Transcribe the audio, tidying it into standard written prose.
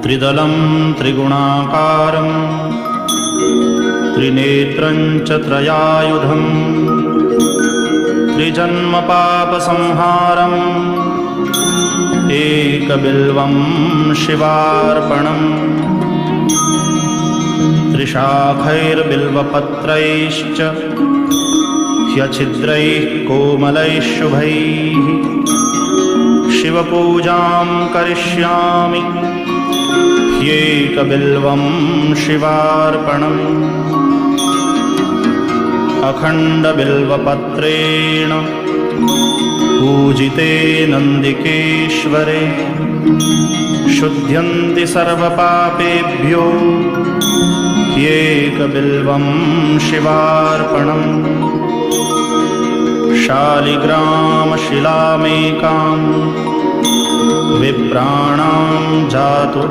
त्रिदलं त्रिगुणाकारं त्रिनेत्रं च त्रयायुधं त्रिजन्मपापसंहारम् एकबिल्वं शिवार्पणम् त्रिशाखैर्बिल्वपत्रैश्च ह्यच्छिद्रैः कोमलैः शुभैः शिवपूजां करिष्यामि ह्येकबिल्वं शिवार्पणम् अखण्डबिल्वपत्रेण पूजिते नन्दिकेश्वरे शुध्यन्ति सर्वपापेभ्यो ह्येकबिल्वं शिवार्पणम् शालिग्रामशिलामेकां विप्राणां जातु